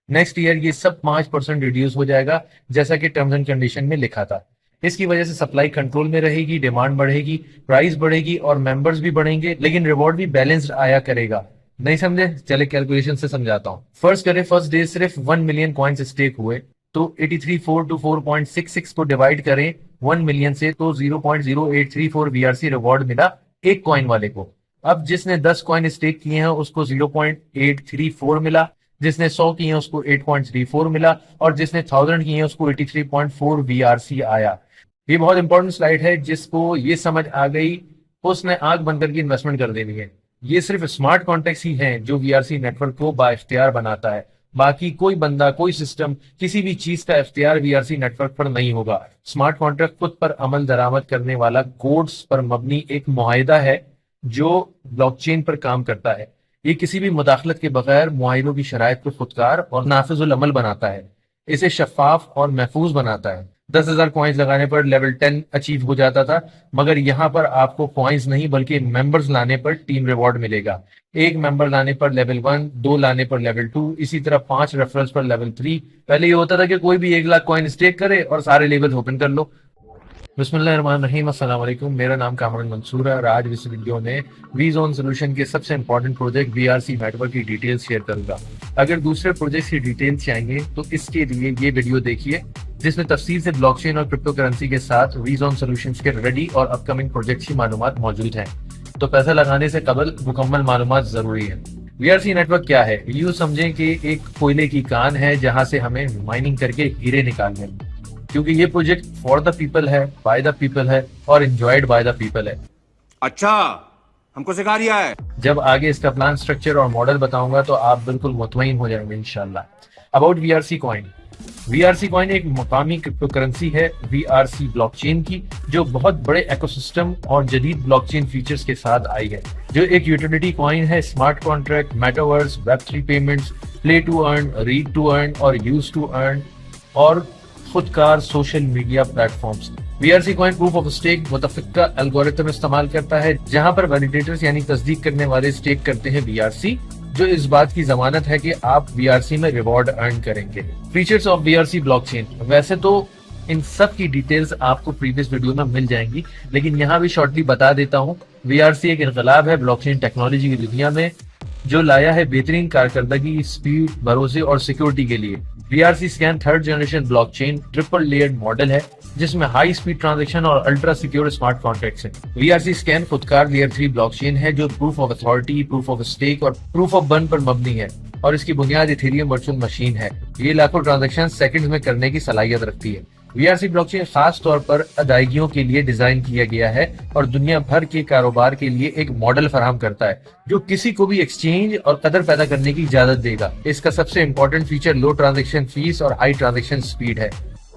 Next year ये सब 5% reduce हो जाएगा, जैसा कि टर्म्स एंड कंडीशन में लिखा था। इसकी वजह से सप्लाई कंट्रोल में रहेगी, डिमांड बढ़ेगी, प्राइस बढ़ेगी और मेंबर्स भी बढ़ेंगे, लेकिन रिवॉर्ड भी बैलेंस्ड आया करेगा। नहीं समझे? चले कैलकुलेशन से समझाता हूँ। फर्स्ट डे सिर्फ 1 मिलियन कॉइन्स स्टेक हुए, तो 83.424.66 को डिवाइड करें 1 मिलियन से, तो 0.0834 VRC रिवॉर्ड मिला एक कॉइन वाले को। अब जिसने 10 कॉइन स्टेक किए हैं उसको 0.834 मिला, जिसने 100 किए हैं उसको 8.34 मिला, और जिसने 1000 किए हैं उसको 83.4 VRC आया। ये बहुत इंपॉर्टेंट स्लाइड है, जिसको ये समझ आ गई उसने आंख बंद करके इन्वेस्टमेंट कर देनी है। ये सिर्फ स्मार्ट कॉन्ट्रैक्ट्स ही हैं जो VRC नेटवर्क को बाइख्तियार बनाता है। बाकी कोई बंदा, कोई सिस्टम, किसी भी चीज का इख्तियार VRC नेटवर्क पर नहीं होगा। स्मार्ट कॉन्ट्रैक्ट खुद पर अमल दरामद करने वाला कोड्स पर मबनी एक मुआहिदा है जो ब्लॉकचेन पर काम करता है। ये किसी भी मुदाखलत के बगैर मुआहिदों की शराइत को खुदकार और नाफिजुल अमल बनाता है। इसे शफाफ और महफूज बनाता है। 10,000 कॉइन्स लगाने पर लेवल 10 अचीव हो जाता था, मगर यहाँ पर आपको कॉइन्स नहीं बल्कि मेंबर्स लाने पर टीम रिवॉर्ड मिलेगा। एक मेंबर लाने पर लेवल 1, 2 लाने पर लेवल 2, इसी तरह 5 रेफरल्स पर लेवल 3। पहले ये होता था कि कोई भी 1 लाख कॉइन स्टेक करे और सारे लेवल ओपन कर लो। बिस्मिल्लाहिर्रहमानिर्रहीम, अस्सलाम वालेकुम। मेरा नाम कामरान मंसूर है और आज इस वीडियो में वीजोन सोल्यूशन के सबसे इंपॉर्टेंट प्रोजेक्ट VRC नेटवर्क की डिटेल्स शेयर करूंगा। अगर दूसरे प्रोजेक्ट की डिटेल्स चाहिए तो इसके लिए ये वीडियो देखिए, जिसमें तफसील से ब्लॉकचेन और क्रिप्टो करेंसी के साथ वीजोन सोल्यूशंस के रेडी और अपकमिंग प्रोजेक्ट्स की मालूमात मौजूद हैं। तो पैसा लगाने से कबल मुकम्मल मालूमात जरूरी है। VRC नेटवर्क क्या है? यूं समझें कि एक कोयले की कान है जहां से हमें माइनिंग करके हीरे निकालने हैं, क्योंकि ये प्रोजेक्ट फॉर द पीपल है, बाय द पीपल है और एंजॉयड बाय द पीपल है। अच्छा, हमको सिखा रिया है। जब आगे इसका प्लान, स्ट्रक्चर और मॉडल बताऊंगा तो आप बिल्कुल मुतमईन हो जाएंगे इंशाल्लाह। About VRC coin. VRC coin एक मुकामी क्रिप्टो करेंसी है VRC ब्लॉकचेन की, जो बहुत बड़े इकोसिस्टम और जदीद ब्लॉकचेन फीचर्स के साथ आई है, जो एक यूटिलिटी कॉइन है। स्मार्ट कॉन्ट्रैक्ट, मेटावर्स, वेब3 payments, play to earn, read to earn और यूज टू अर्न और खुदकार social media platforms. VRC coin proof of stake मुतफिका एल्गोरिथम इस्तेमाल करता है, जहां पर वैलिडेटर्स यानी तस्दीक करने वाले स्टेक करते हैं VRC, जो इस बात की जमानत है कि आप VRC में रिवॉर्ड अर्न करेंगे। Features of VRC blockchain. वैसे तो इन सब की डिटेल्स आपको प्रीवियस वीडियो में मिल जाएंगी, लेकिन यहाँ भी शॉर्टली बता देता हूँ। VRC एक इनकलाब है ब्लॉकचेन टेक्नोलॉजी की दुनिया में, जो लाया है बेहतरीन कारकर्दगी, स्पीड, भरोसे और सिक्योरिटी के लिए। VRC scan 3rd generation blockchain triple layered model है, जिसमें हाई स्पीड ट्रांजैक्शन और अल्ट्रा सिक्योर स्मार्ट कॉन्ट्रैक्ट्स हैं। VRC स्कैन खुदकार लेयर 3 ब्लॉकचेन है, जो proof of authority, proof of stake और प्रूफ ऑफ बर्न पर मबनी है, और इसकी बुनियाद इथेरियम वर्चुअल मशीन है। ये लाखों ट्रांजैक्शन सेकंड्स में करने की सलाहियत रखती है। VRC ब्लॉकचेन खास तौर पर अदायगियों के लिए डिजाइन किया गया है और दुनिया भर के कारोबार के लिए एक मॉडल फराहम करता है, जो किसी को भी एक्सचेंज और कदर पैदा करने की इजाजत देगा। इसका सबसे इंपॉर्टेंट फीचर लो ट्रांजैक्शन फीस और हाई ट्रांजैक्शन स्पीड है।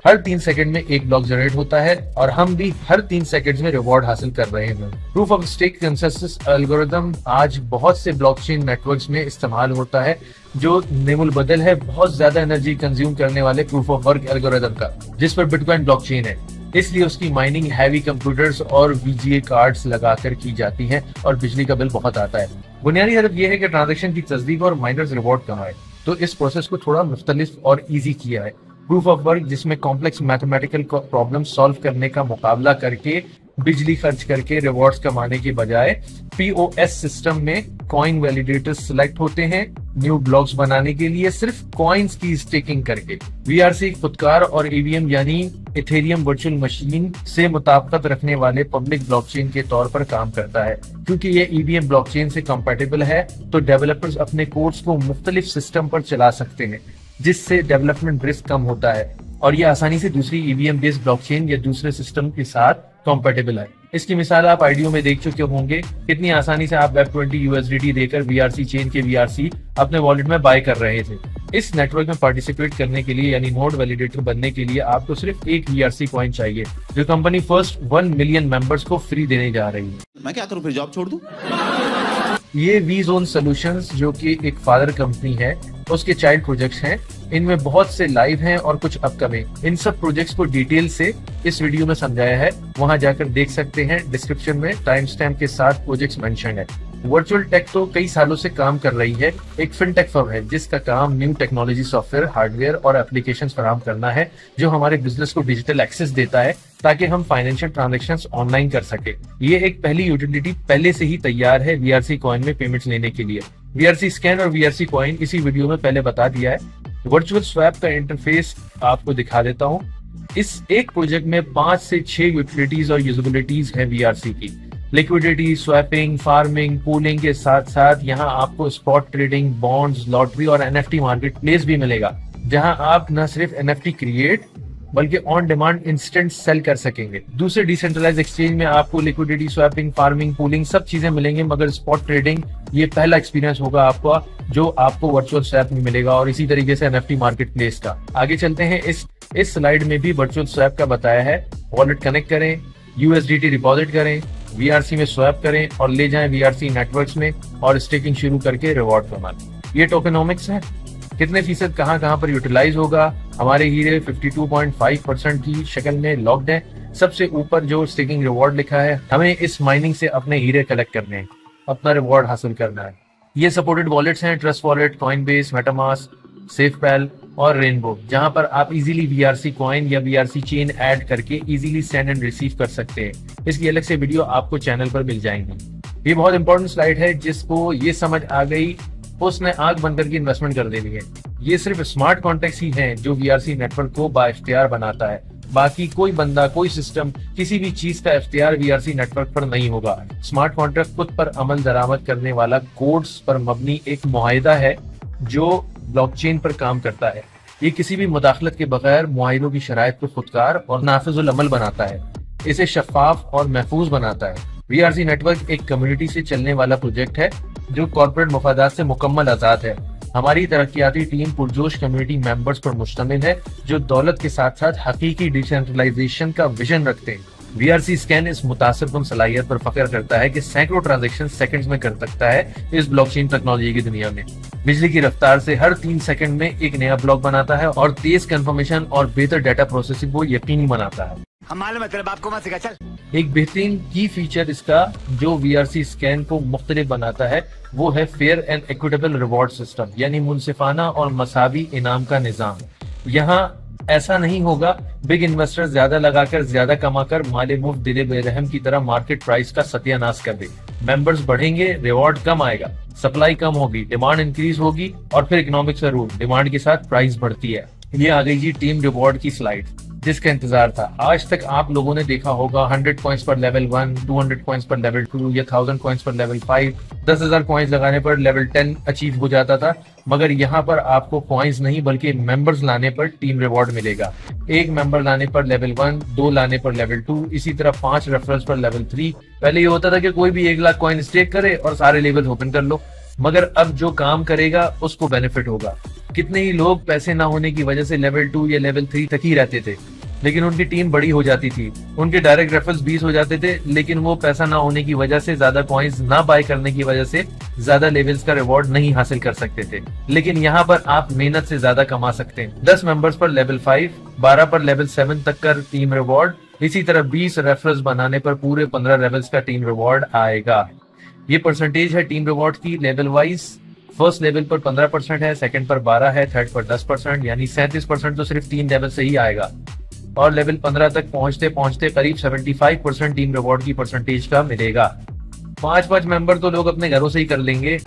हर 3 सेकंड में एक ब्लॉक जनरेट होता है और हम भी हर 3 सेकंड्स में रिवॉर्ड हासिल कर रहे हैं। Proof of stake consensus algorithm आज बहुत से ब्लॉकचेन नेटवर्क्स में इस्तेमाल होता है, जो नेमुल बदल है बहुत ज्यादा एनर्जी कंज्यूम करने वाले प्रूफ ऑफ वर्क एल्गोरिथम का, जिस पर बिटकॉइन ब्लॉकचेन है। इसलिए उसकी माइनिंग हैवी कंप्यूटर्स और VGA कार्ड्स लगाकर की जाती है और बिजली का बिल बहुत आता है। बुनियादी हदफ यह है कि ट्रांजैक्शन की तस्दीक और माइनर्स रिवॉर्ड कमाए, तो इस प्रोसेस को थोड़ा मुख्तलिफ और ईजी किया है। प्रूफ ऑफ वर्क, जिसमें कॉम्प्लेक्स मैथमेटिकल प्रॉब्लम सॉल्व करने का मुकाबला करके बिजली खर्च करके रिवॉर्ड्स कमाने के बजाय POS सिस्टम में कॉइन वैलिडेटर्स सिलेक्ट होते हैं न्यू ब्लॉक्स बनाने के लिए सिर्फ कॉइन्स की स्टेकिंग करके। VRC खुदकार और EVM यानी इथेरियम वर्चुअल मशीन से मुताबिकत रखने वाले पब्लिक ब्लॉकचेन के तौर पर काम करता है। क्योंकि ये EVM ब्लॉकचेन से कंपैटिबल है, तो डेवलपर्स अपने कोड्स को मुख्तलिफ सिस्टम पर चला सकते हैं, जिससे डेवलपमेंट रिस्क कम होता है और ये आसानी से दूसरी EVM बेस्ड ब्लॉकचेन या दूसरे सिस्टम के साथ कंपैटिबल है। इसकी मिसाल आप आईडियो में देख चुके होंगे, कितनी आसानी से आप Web20 USDT देकर VRC चेन के VRC अपने वॉलेट में बाय कर रहे थे। इस नेटवर्क में पार्टिसिपेट करने के लिए यानी नोड वैलिडेटर बनने के लिए आपको सिर्फ एक VRC कॉइन चाहिए, जो कंपनी फर्स्ट 1 मिलियन मेंबर्स को फ्री देने जा रही है। मैं क्या करूं, फिर जॉब छोड़ दूं? ये वीजोन सोल्यूशंस, जो कि एक फादर कंपनी है, उसके चाइल्ड प्रोजेक्ट्स हैं। इनमें बहुत से लाइव हैं और कुछ अपकमिंग। इन सब प्रोजेक्ट्स को डिटेल से इस वीडियो में समझाया है, वहां जाकर देख सकते हैं। डिस्क्रिप्शन में टाइम स्टैम्प के साथ प्रोजेक्ट्स मेंशन है। वर्चुअल टेक तो कई सालों से काम कर रही है, एक फिनटेक फर्म है जिसका काम न्यू टेक्नोलॉजी, सॉफ्टवेयर, हार्डवेयर और एप्लीकेशंस फराहम करना है जो हमारे बिजनेस को डिजिटल एक्सेस देता है ताकि हम फाइनेंशियल ट्रांजैक्शंस ऑनलाइन कर सके। ये एक पहली यूटिलिटी पहले से ही तैयार है वीआरसी कॉइन में पेमेंट्स लेने के लिए। वीआरसी स्कैन और वीआरसी कॉइन इसी वीडियो में पहले बता दिया है। वर्चुअल स्वैप का इंटरफेस आपको दिखा देता हूँ। इस एक प्रोजेक्ट में 5 से 6 यूटिलिटीज और यूजिबिलिटीज है वीआरसी की। लिक्विडिटी, स्वैपिंग, फार्मिंग, पूलिंग के साथ साथ यहाँ आपको स्पॉट ट्रेडिंग, बॉन्ड्स, लॉटरी और एनएफटी मार्केट प्लेस भी मिलेगा जहाँ आप न सिर्फ एनएफटी क्रिएट बल्कि ऑन डिमांड इंस्टेंट सेल कर सकेंगे। दूसरे डिसेंट्रलाइज एक्सचेंज में आपको लिक्विडिटी, स्वैपिंग, फार्मिंग, पूलिंग सब चीजें मिलेंगे, मगर स्पॉट ट्रेडिंग ये पहला एक्सपीरियंस होगा आपका जो आपको वर्चुअल स्वैप में मिलेगा, और इसी तरीके से एनएफटी मार्केट प्लेस का। आगे चलते हैं। इस स्लाइड में भी वर्चुअल स्वैप का बताया है। वॉलेट कनेक्ट करें, यूएसडीटी डिपॉजिट करें, वीआरसी में स्वैप करें और ले जाएं वीआरसी नेटवर्क्स में और स्टेकिंग शुरू करके रिवॉर्ड कमाएं। ये टोकेनोमिक्स है। कितने फीसद कहां पर यूटिलाइज होगा? हमारे हीरे 52.5% की शक्ल में लॉक्ड है। सबसे ऊपर जो स्टेकिंग रिवॉर्ड लिखा है, हमें इस माइनिंग से अपने हीरे कलेक्ट करने हैं, अपना रिवॉर्ड हासिल करना है। ये सपोर्टेड वॉलेट्स हैं, ट्रस्ट वॉलेट, कॉइनबेस, मेटामास्क, सेफपैल और रेनबो, जहां पर आप इजीली वीआरसी कॉइन या वीआरसी चेन ऐड करके इजीली सेंड एंड रिसीव कर सकते हैं। इसकी अलग से वीडियो आपको चैनल पर मिल जाएंगी। ये बहुत इंपॉर्टेंट स्लाइड है, जिसको ये समझ आ गई उसने आंख बंद करके इन्वेस्टमेंट कर देनी है। ये सिर्फ स्मार्ट कॉन्ट्रैक्ट्स ही हैं जो वीआरसी नेटवर्क को बाइख्तियार बनाता है। बाकी कोई बंदा, कोई सिस्टम, किसी भी चीज का इख्तियार वीआरसी नेटवर्क पर नहीं होगा। स्मार्ट कॉन्ट्रैक्ट खुद पर अमल दरामद करने वाला कोड्स पर मबनी एक मुआहिदा है जो ब्लॉकचेन पर काम करता है। ये किसी भी मुदाखलत के बगैर मुआहिदों की शराइत को खुदकार और नाफिजुल अमल बनाता है, इसे शफाफ और महफूज बनाता है। वीआरसी नेटवर्क एक कम्युनिटी से चलने वाला प्रोजेक्ट है जो कॉर्पोरेट मफादात से मुकम्मल आजाद है। हमारी तरक्याती टीम पुरजोश कम्युनिटी मेंबर्स पर मुश्तमिल है जो दौलत के साथ साथ हकीकी डिसेंट्रलाइजेशन का विजन रखते हैं। वीआरसी स्कैन इस मुतासिरकुन सलाहियत पर फख्र करता है कि सैकड़ों ट्रांजैक्शन सेकंड्स में कर सकता है। इस ब्लॉकचेन टेक्नोलॉजी की दुनिया में बिजली की रफ्तार से हर 3 सेकंड में एक नया ब्लॉक बनाता है और तेज कंफर्मेशन और बेहतर डाटा प्रोसेसिंग को यकीनी बनाता है। एक बेहतरीन की फीचर इसका जो वीआरसी स्कैन को मुख्तलिफ बनाता है वो है fair and equitable reward system, यानी मुनसिफाना और मसावी इनाम का निजाम। यहाँ ऐसा नहीं होगा बिग इन्वेस्टर ज्यादा लगाकर ज्यादा कमाकर माले मुफ्त दिले बेरहम की तरह मार्केट प्राइस का सत्यानाश कर दे। मेंबर्स बढ़ेंगे, रिवॉर्ड कम आएगा, सप्लाई कम होगी, डिमांड इंक्रीज होगी और फिर इकोनॉमिक्स का रूल, डिमांड के साथ प्राइस बढ़ती है। ये आ गई जी टीम रिवॉर्ड की स्लाइड जिसका इंतजार था। आज तक आप लोगों ने देखा होगा 100 कॉइंस पर लेवल 1, 200 कॉइंस पर लेवल 2 या 1000 कॉइंस पर लेवल 5, 10,000 कॉइंस लगाने पर लेवल 10 अचीव हो जाता था। मगर यहाँ पर आपको कॉइंस नहीं बल्कि मेंबर्स लाने पर टीम रिवॉर्ड मिलेगा। 1 मेंबर लाने पर लेवल 1, 2 लाने पर लेवल 2, इसी तरह 5 रेफरल्स पर लेवल 3। पहले ये होता था कि कोई भी 1 लाख कॉइन स्टेक करे और सारे लेवल ओपन कर लो, मगर अब जो काम करेगा उसको बेनिफिट होगा। कितने ही लोग पैसे ना होने की वजह से लेवल 2 या लेवल 3 तक ही रहते थे, लेकिन उनकी टीम बड़ी हो जाती थी, उनके डायरेक्ट रेफरल्स 20 हो जाते थे, लेकिन वो पैसा ना होने की वजह से, ज्यादा कॉइंस ना बाय करने की वजह से ज्यादा लेवल्स का रिवॉर्ड नहीं हासिल कर सकते थे। लेकिन यहाँ पर आप मेहनत से ज्यादा कमा सकते हैं। 10 मेंबर्स पर लेवल 5, 12 पर लेवल 7 तक का टीम रिवॉर्ड, इसी तरह 20 रेफरल्स बनाने पर पूरे 15 लेवल्स का टीम रिवॉर्ड आएगा। ये परसेंटेज है टीम रिवॉर्ड की लेवल वाइज। फर्स्ट लेवल पर 15% है, सेकंड पर 12 है, थर्ड पर 10%, यानी 37% तो सिर्फ 3 लेवल से ही आएगा। और लेवल 15 तक पहुंचते पहुंचते करीब 75% टीम रिवॉर्ड की परसेंटेज का मिलेगा। 5 मेंबर तो लोग अपने घरों से ही कर लेंगे,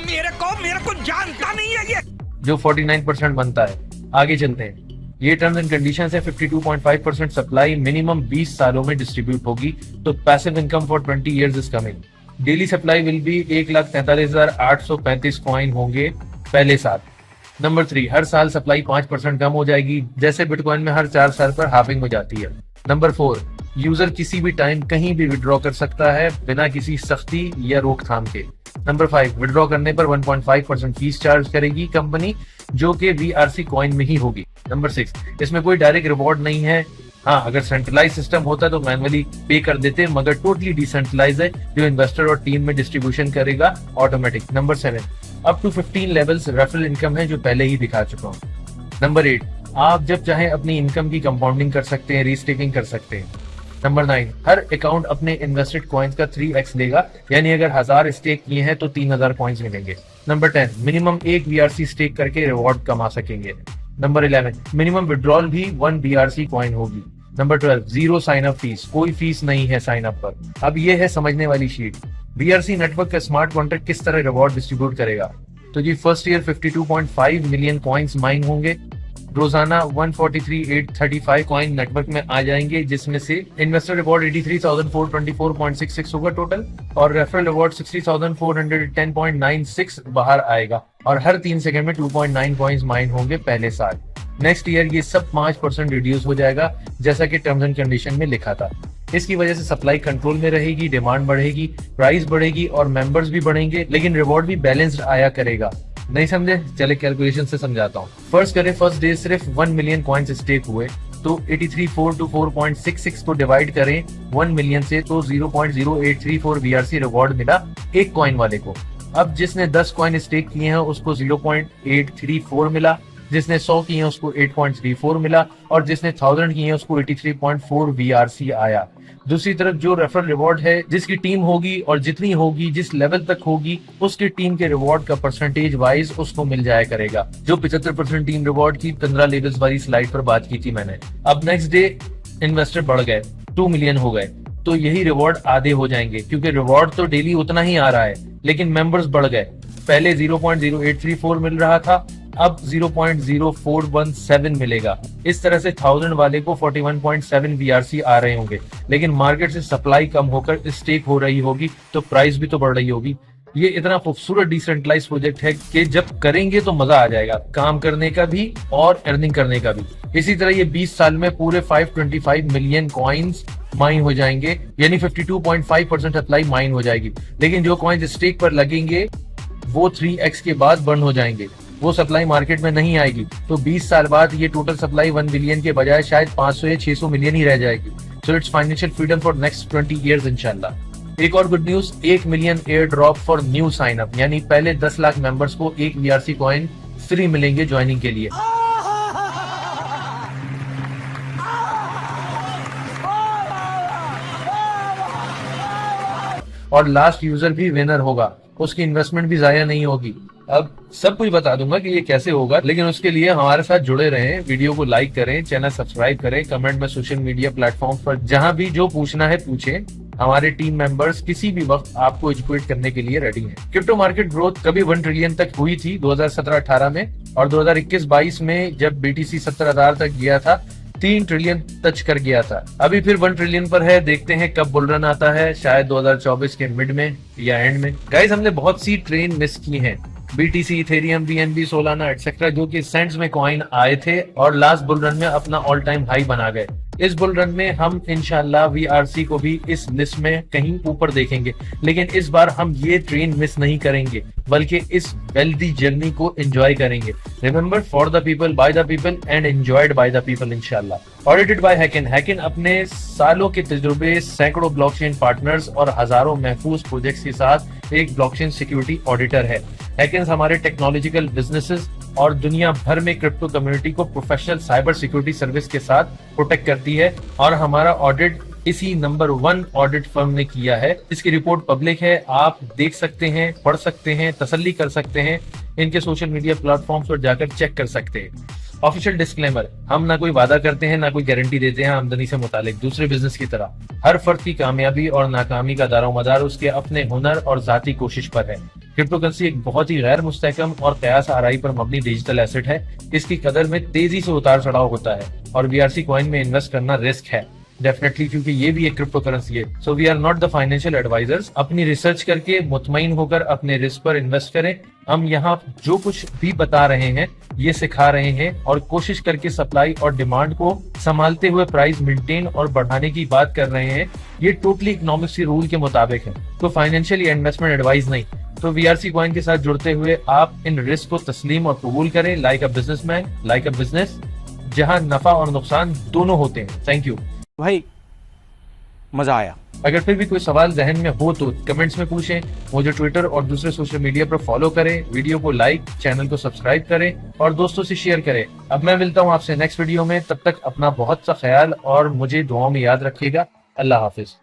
मेरे को जानता नहीं है ये, जो 49% बनता है। आगे चलते हैं। ये टर्म्स एंड कंडीशंस है। 52.5% सप्लाई मिनिमम 20 सालों में डिस्ट्रीब्यूट होगी, तो passive income for 20 years is coming. Daily supply will be 1,43,835 coin होंगे पहले साल। नंबर 3, हर साल सप्लाई 5% कम हो जाएगी, जैसे बिटकॉइन में हर 4 साल पर हाफिंग हो जाती है। नंबर 4, यूजर किसी भी टाइम कहीं भी विड्रॉ कर सकता है बिना किसी सख्ती या रोकथाम के। नंबर 5, विड्रॉ करने पर 1.5% फीस चार्ज करेगी कंपनी, जो कि वीआरसी कॉइन में ही होगी। नंबर 6, इसमें कोई डायरेक्ट रिवॉर्ड नहीं है। हाँ, अगर सेंट्रलाइज सिस्टम होता तो मैनुअली पे कर देते, मगर टोटली डिसेंट्रलाइज है जो इन्वेस्टर और टीम में डिस्ट्रीब्यूशन करेगा automatic. Number 7, up to 15 levels referral income है, जो पहले ही दिखा चुका हूँ। नंबर 8, आप जब चाहे अपनी इनकम की कंपाउंडिंग कर सकते हैं, रीस्टेकिंग कर सकते हैं। नंबर 9, हर अकाउंट अपने इन्वेस्टेड कॉइन्स का 3x लेगा, यानी अगर 1000 स्टेक किए हैं तो 3000 कॉइन्स मिलेंगे। नंबर 10, मिनिमम 1 BRC स्टेक करके रिवॉर्ड कमा सकेंगे। नंबर 11, मिनिमम विड्रॉल भी 1 BRC कॉइन होगी। Number 12, zero sine up fees, कोई फीस नहीं है साइन अप पर। अब ये है समझने वाली शीट। BRC नेटवर्क का स्मार्ट कॉन्ट्रैक्ट किस तरह रिवॉर्ड डिस्ट्रीब्यूट करेगा। तो जी first year 52.5 million coins mine होंगे, रोजाना 143,835 कॉइन नेटवर्क में आ जाएंगे, जिसमें से इन्वेस्टर रिवॉर्ड 83,424.66 होगा टोटल, और रेफरल रिवॉर्ड 60,410.96 बाहर आएगा, और हर 3 सेकंड में 2.9 कॉइन्स माइन होंगे पहले साल। नेक्स्ट ईयर ये सब 5% रिड्यूस हो जाएगा, जैसा कि टर्म्स एंड कंडीशन में लिखा था। इसकी वजह से सप्लाई कंट्रोल में रहेगी, डिमांड बढ़ेगी, प्राइस बढ़ेगी और मेंबर्स भी बढ़ेंगे, लेकिन रिवॉर्ड भी बैलेंस्ड आया करेगा। नहीं समझे? चले कैलकुलेशन से समझाता हूँ। फर्स्ट करें, फर्स्ट डे सिर्फ 1 मिलियन कॉइन्स स्टेक हुए, तो 83,424.66 को डिवाइड करें 1 मिलियन से, तो 0.0834 BRC रिवॉर्ड मिला एक कॉइन वाले को। अब जिसने 10 कॉइन स्टेक किए हैं उसको 0.834 मिला, जिसने 100 किए हैं उसको 8.34 मिला, और जिसने 1000 किए हैं उसको 83.4 BRC आया। दूसरी तरफ जो रेफरल रिवॉर्ड है, जिसकी टीम होगी और जितनी होगी, जिस लेवल तक होगी, उसकी टीम के रिवॉर्ड का परसेंटेज वाइज उसको मिल जाया करेगा। जो 75% टीम रिवॉर्ड की 15 लेवल्स वाली स्लाइड पर बात की थी मैंने। अब नेक्स्ट डे इन्वेस्टर बढ़ गए, 2 मिलियन हो गए, तो यही रिवॉर्ड आधे हो जाएंगे, क्योंकि रिवॉर्ड तो डेली उतना ही आ रहा है, लेकिन मेंबर्स बढ़ गए। पहले 0.0834 मिल रहा था, अब 0.0417 मिलेगा। इस तरह से 1000 वाले को 41.7 BRC आ रहे होंगे, लेकिन मार्केट से सप्लाई कम होकर स्टेक हो रही होगी, तो प्राइस भी तो बढ़ रही होगी। ये इतना खूबसूरत डिसेंट्रलाइज प्रोजेक्ट है कि जब करेंगे तो मजा आ जाएगा, काम करने का भी और अर्निंग करने का भी। इसी तरह ये 20 साल में पूरे 525 मिलियन कॉइन्स माइन हो जाएंगे, यानी 52.5% सप्लाई माइन हो जाएगी। लेकिन जो कॉइन्स स्टेक पर लगेंगे वो 3x के बाद बर्न हो जाएंगे, वो सप्लाई मार्केट में नहीं आएगी। तो 20 साल बाद ये टोटल सप्लाई 1 बिलियन के बजाय शायद 500 या 600 मिलियन ही रह जाएगी। So it's financial freedom for next 20 years इंशाल्लाह। एक और good news, 1 million air drop for new sign up, यानी पहले 10 लाख मेंबर्स को 1 BRC कॉइन फ्री मिलेंगे ज्वाइनिंग के लिए। और लास्ट यूजर भी विनर होगा, उसकी इन्वेस्टमेंट भी जाया नहीं होगी। अब सब कुछ बता दूंगा कि ये कैसे होगा, लेकिन उसके लिए हमारे साथ जुड़े रहें, वीडियो को लाइक करें, चैनल सब्सक्राइब करें, कमेंट में सोशल मीडिया प्लेटफॉर्म पर जहां भी जो पूछना है पूछें। हमारे टीम मेंबर्स किसी भी वक्त आपको एजुकेट करने के लिए रेडी हैं। क्रिप्टो मार्केट ग्रोथ कभी 1 ट्रिलियन तक हुई थी 2017-18 में, और 2021-22 में जब BTC 70,000 तक गया था 3 ट्रिलियन टच कर गया था। अभी फिर 1 ट्रिलियन पर है, देखते हैं कब बुल रन आता है, शायद 2024 के मिड में या एंड में। गाइस, हमने बहुत सी ट्रेन मिस की हैं, BTC, Ethereum, BNB, Solana etcetera, जो कि सेंट्स में कॉइन आए थे और लास्ट बुल रन में अपना ऑल टाइम हाई बना गए। इस बुल रन में हम इंशाल्लाह VRC को भी इस लिस्ट में कहीं ऊपर देखेंगे, लेकिन इस बार हम ये ट्रेन मिस नहीं करेंगे, बल्कि इस वेल्दी जर्नी को एंजॉय करेंगे। Remember, for the people, by the people and enjoyed by the people इंशाल्लाह। Audited by Hacken. हैकिन अपने सालों के तजुर्बे, सैकड़ों ब्लॉकचेन पार्टनर्स और हजारों महफूज प्रोजेक्ट्स के साथ एक ब्लॉकचेन सिक्योरिटी ऑडिटर है। हैकिन्स हमारे टेक्नोलॉजिकल बिजनेसेस और दुनिया भर में क्रिप्टो कम्युनिटी को प्रोफेशनल साइबर सिक्योरिटी सर्विस के साथ प्रोटेक्ट करती है, और हमारा ऑडिट इसी नंबर 1 ऑडिट फर्म ने किया है। इसकी रिपोर्ट पब्लिक है, आप देख सकते हैं, पढ़ सकते हैं, तसल्ली कर सकते हैं, इनके सोशल मीडिया प्लेटफॉर्म्स पर जाकर चेक कर सकते हैं। ऑफिशियल डिस्क्लेमर, हम ना कोई वादा करते हैं ना कोई गारंटी देते हैं आमदनी से मुतालिक। दूसरे बिजनेस की तरह हर फर्द की कामयाबी और नाकामी का दारोमदार उसके अपने हुनर और जाती कोशिश पर है। क्रिप्टो करेंसी एक बहुत ही गैर मुस्तहकम और कयास आराई पर मबनी डिजिटल एसेट है। इसकी कदर में तेजी से उतार चढ़ाव होता है, और BRC कॉइन में इन्वेस्ट करना रिस्क है डेफिनेटली, क्योंकि ये भी एक क्रिप्टो करेंसी है। So we are not the financial advisors. अपनी रिसर्च करके मुतमईन होकर अपने रिस्क पर इन्वेस्ट करें। हम यहाँ जो कुछ भी बता रहे हैं ये सिखा रहे हैं, और कोशिश करके सप्लाई और डिमांड को संभालते हुए प्राइस मेंटेन और बढ़ाने की बात कर रहे हैं। ये टोटली इकोनॉमिक्स के रूल के मुताबिक है, तो फाइनेंशियल या इन्वेस्टमेंट एडवाइस नहीं। तो VRC कॉइन के साथ जुड़ते हुए आप इन रिस्क को तस्लीम और कबूल करें, like a businessman, like a business, जहां नफा और नुकसान दोनों होते हैं। थैंक यू भाई, मजा आया। अगर फिर भी कोई सवाल जहन में हो तो कमेंट्स में पूछें। मुझे ट्विटर और दूसरे सोशल मीडिया पर फॉलो करें, वीडियो को लाइक, चैनल को सब्सक्राइब करें और दोस्तों से शेयर करें। अब मैं मिलता हूं आपसे नेक्स्ट वीडियो में, तब तक अपना बहुत सा ख्याल और मुझे दुआओं में याद रखिएगा। अल्लाह हाफिज।